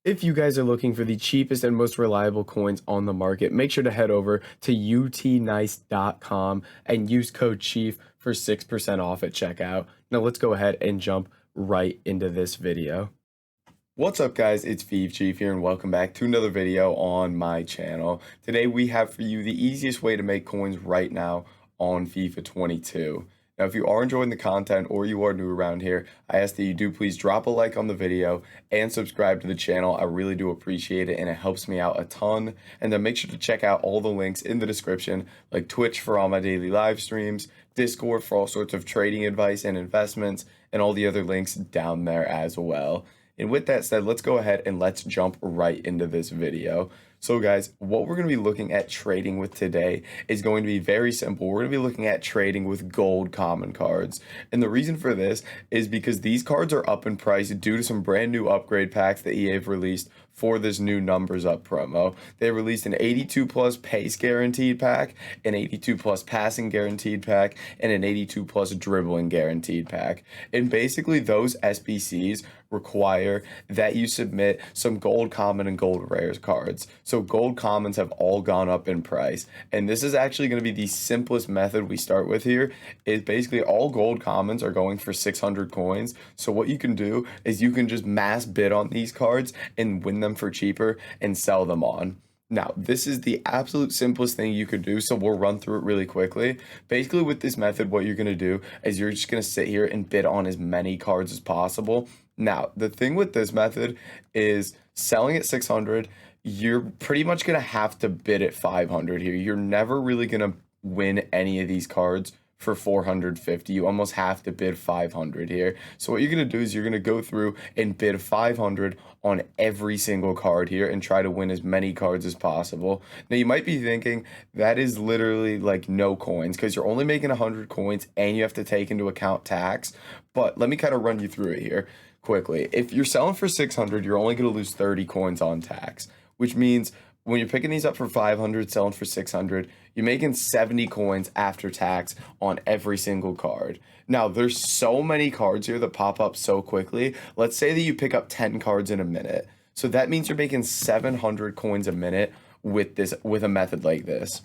If you guys are looking for the cheapest and most reliable coins on the market, make sure to head over to utnice.com and use code CHIEF for 6% off at checkout. Now let's go ahead and jump right into this video. What's up guys, it's Fifa Chief here and welcome back to another video on my channel. Today we have for you the easiest way to make coins right now on FIFA 22. Now if you are enjoying the content or you are new around here, I ask that you do please drop a like on the video and subscribe to the channel. I really do appreciate it and it helps me out a ton. And then make sure to check out all the links in the description, like Twitch for all my daily live streams, Discord for all sorts of trading advice and investments, and all the other links down there as well. And with that said, let's go ahead and let's jump right into this video. So guys, what we're going to be looking at trading with today is going to be very simple. We're going to be looking at trading with gold common cards. And the reason for this is because these cards are up in price due to some brand new upgrade packs that EA have released for this new numbers up promo. They released an 82 plus pace guaranteed pack, an 82 plus passing guaranteed pack, and an 82 plus dribbling guaranteed pack. And basically those SBCs require that you submit some gold common and gold rares cards. So gold commons have all gone up in price. And this is actually going to be the simplest method we start with here. Is basically all gold commons are going for 600 coins. So what you can do is you can just mass bid on these cards and win them for cheaper and sell them on. Now, this is the absolute simplest thing you could do, so we'll run through it really quickly. Basically, with this method, what you're going to do is you're just going to sit here and bid on as many cards as possible. Now, the thing with this method is selling at 600, you're pretty much going to have to bid at 500 here. You're never really going to win any of these cards for 450. You almost have to bid 500 here. So what you're going to do is you're going to go through and bid 500 on every single card here and try to win as many cards as possible. Now you might be thinking that is literally like no coins because you're only making 100 coins and you have to take into account tax. But let me kind of run you through it here quickly. If you're selling for 600, you're only going to lose 30 coins on tax, which means when you're picking these up for 500, selling for 600, you're making 70 coins after tax on every single card. Now, there's so many cards here that pop up so quickly. Let's say that you pick up 10 cards in a minute. So that means you're making 700 coins a minute with a method like this.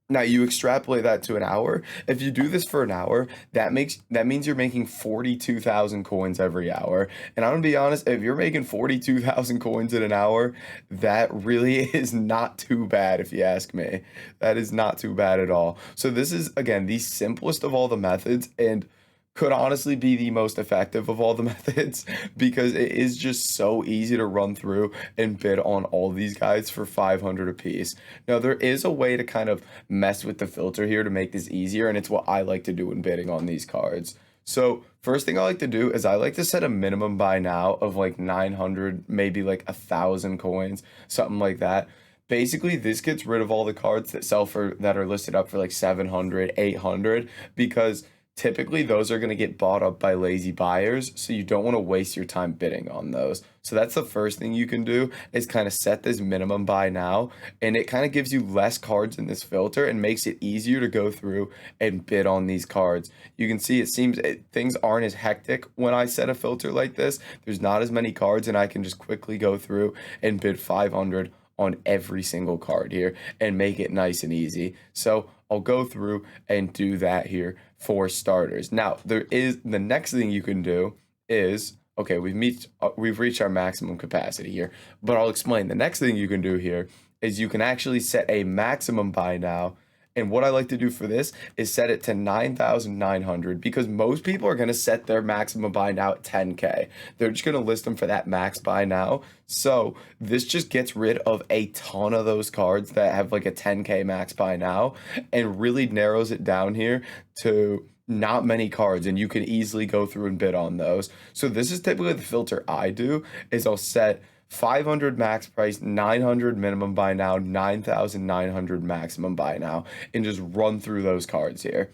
Now you extrapolate that to an hour. If you do this for an hour, that means you're making 42,000 coins every hour. And I'm gonna be honest, if you're making 42,000 coins in an hour, that really is not too bad if you ask me. That is not too bad at all. So this is again the simplest of all the methods and could honestly be the most effective of all the methods because it is just so easy to run through and bid on all these guys for 500 apiece. Now there is a way to kind of mess with the filter here to make this easier, and it's what I like to do when bidding on these cards. So first thing I like to do is I like to set a minimum buy now of like 900, maybe like 1,000 coins, something like that. Basically, this gets rid of all the cards that are listed up for like 700, 800 because typically those are going to get bought up by lazy buyers, so you don't want to waste your time bidding on those. So that's the first thing you can do is kind of set this minimum buy now, and it kind of gives you less cards in this filter and makes it easier to go through and bid on these cards. You can see things aren't as hectic when I set a filter like this. There's not as many cards and I can just quickly go through and bid 500 on every single card here and make it nice and easy. So I'll go through and do that here for starters. Now, the next thing you can do is, okay, we've reached our maximum capacity here, but I'll explain. The next thing you can do here is you can actually set a maximum buy now. And what I like to do for this is set it to 9,900 because most people are going to set their maximum buy now at 10K. They're just going to list them for that max buy now. So this just gets rid of a ton of those cards that have like a 10K max buy now and really narrows it down here to not many cards, and you can easily go through and bid on those. So this is typically the filter I do is I'll set 500 max price, 900 minimum buy now, 9,900 maximum buy now, and just run through those cards here.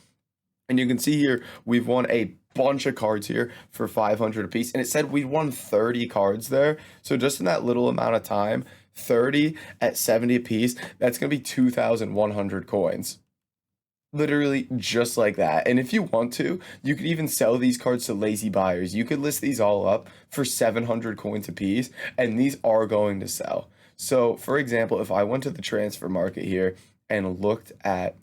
And you can see here, we've won a bunch of cards here for 500 apiece, and it said we won 30 cards there. So just in that little amount of time, 30 at 70 apiece, that's going to be 2,100 coins. Literally just like that. And if you want to, you could even sell these cards to lazy buyers. You could list these all up for 700 coins a piece, and these are going to sell. So, for example, if I went to the transfer market here and looked at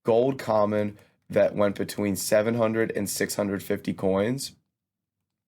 gold common that went between 700 and 650 coins,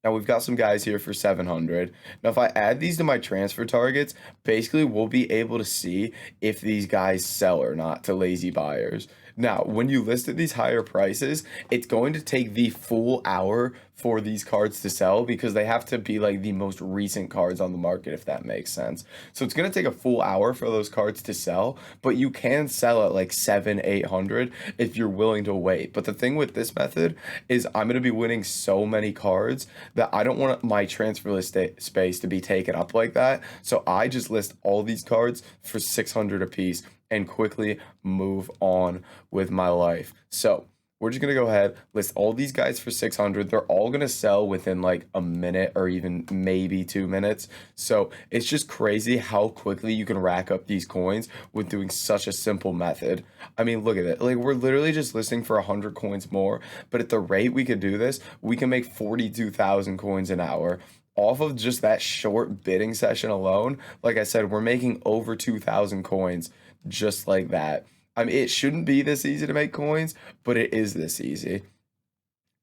now we've got some guys here for 700. Now if I add these to my transfer targets, basically we'll be able to see if these guys sell or not to lazy buyers. Now, when you list at these higher prices, it's going to take the full hour for these cards to sell because they have to be like the most recent cards on the market, if that makes sense. So it's going to take a full hour for those cards to sell, but you can sell at like 700, 800 if you're willing to wait. But the thing with this method is I'm going to be winning so many cards that I don't want my transfer list space to be taken up like that. So I just list all these cards for 600 a piece and quickly move on with my life. So we're just going to go ahead, list all these guys for 600. They're all going to sell within like a minute or even maybe 2 minutes. So it's just crazy how quickly you can rack up these coins with doing such a simple method. I mean, look at it. Like we're literally just listing for 100 coins more, but at the rate we could do this, we can make 42,000 coins an hour. Off of just that short bidding session alone, like I said, we're making over 2,000 coins just like that. I mean, it shouldn't be this easy to make coins, but it is this easy.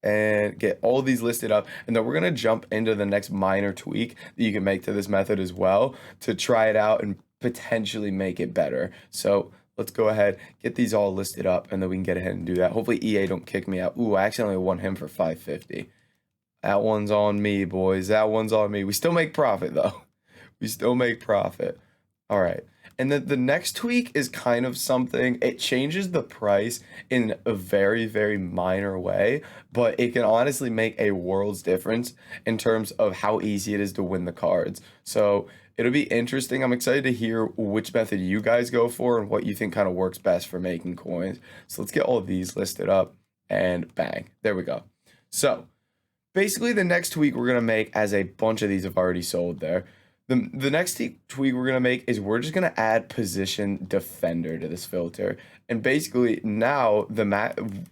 And get all these listed up. And then we're going to jump into the next minor tweak that you can make to this method as well to try it out and potentially make it better. So let's go ahead, get these all listed up, and then we can get ahead and do that. Hopefully EA don't kick me out. Ooh, I accidentally won him for 550. That one's on me, boys. That one's on me. We still make profit, though. We still make profit. All right. And then the next tweak is kind of something, it changes the price in a very, very minor way, but it can honestly make a world's difference in terms of how easy it is to win the cards. So it'll be interesting. I'm excited to hear which method you guys go for and what you think kind of works best for making coins. So let's get all of these listed up and bang, there we go. So basically the next tweak we're going to make, as a bunch of these have already sold there, the next tweak we're going to make is we're just going to add position defender to this filter. And basically now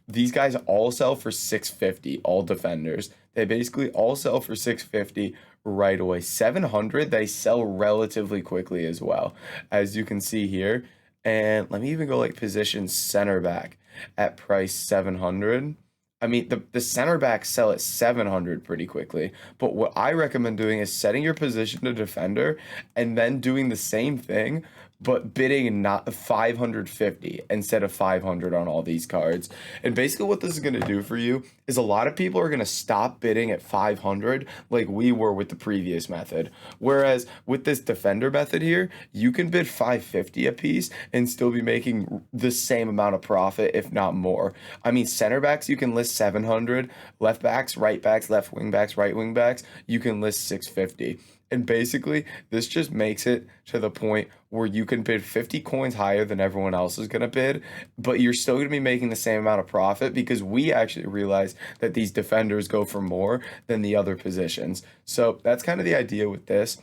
these guys all sell for 650, all defenders. They basically all sell for 650 right away. 700, they sell relatively quickly as well, as you can see here. And let me even go like position center back at price 700. I mean, the center backs sell at 700 pretty quickly. But what I recommend doing is setting your position to defender and then doing the same thing, but bidding not 550 instead of 500 on all these cards. And basically what this is going to do for you is a lot of people are going to stop bidding at 500 like we were with the previous method. Whereas with this defender method here, you can bid 550 a piece and still be making the same amount of profit, if not more. I mean, center backs, you can list 700, left backs, right backs, left wing backs, right wing backs, you can list 650. And basically, this just makes it to the point where you can bid 50 coins higher than everyone else is going to bid, but you're still going to be making the same amount of profit because we actually realize that these defenders go for more than the other positions. So that's kind of the idea with this.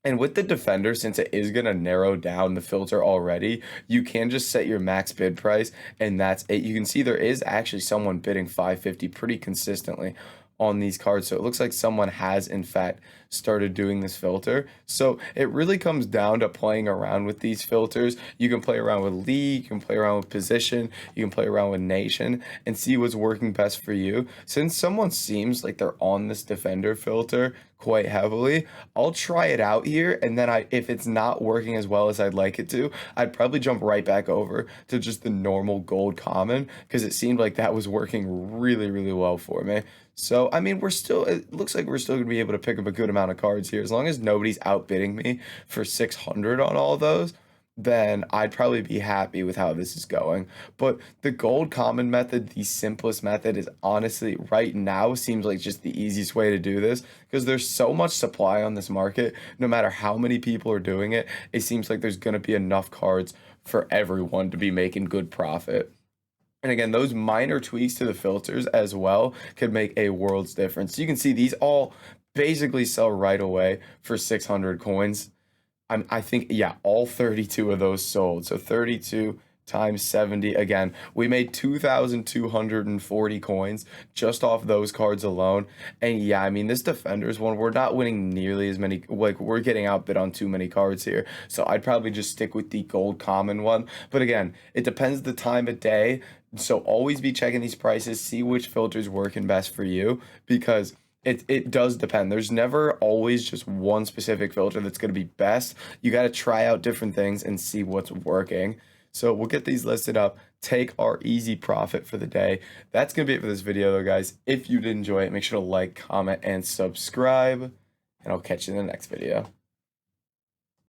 And with the defender, since it is going to narrow down the filter already, you can just set your max bid price, and that's it. You can see there is actually someone bidding 550 pretty consistently on these cards. So it looks like someone has, in fact, started doing this filter. So it really comes down to playing around with these filters. You can play around with league, you can play around with position, you can play around with nation and see what's working best for you. Since someone seems like they're on this defender filter quite heavily, I'll try it out here, and then if it's not working as well as I'd like it to, I'd probably jump right back over to just the normal gold common because it seemed like that was working really, really well for me. So, I mean, it looks like we're still going to be able to pick up a good amount of cards here. As long as nobody's outbidding me for 600 on all those, then I'd probably be happy with how this is going. But the gold common method, the simplest method, is honestly right now seems like just the easiest way to do this because there's so much supply on this market. No matter how many people are doing it, it seems like there's going to be enough cards for everyone to be making good profit. And again, those minor tweaks to the filters as well could make a world's difference. You can see these all basically sell right away for 600 coins. I think, yeah, all 32 of those sold. So 32 times 70. Again, we made 2,240 coins just off those cards alone. And yeah, I mean, this Defenders one, we're not winning nearly as many, like, we're getting outbid on too many cards here. So I'd probably just stick with the gold common one. But again, it depends the time of day. So always be checking these prices, see which filter's working best for you, because it does depend. There's never always just one specific filter that's going to be best. You got to try out different things and see what's working. So we'll get these listed up, take our easy profit for the day. That's going to be it for this video, though, guys. If you did enjoy it, make sure to like, comment, and subscribe, and I'll catch you in the next video.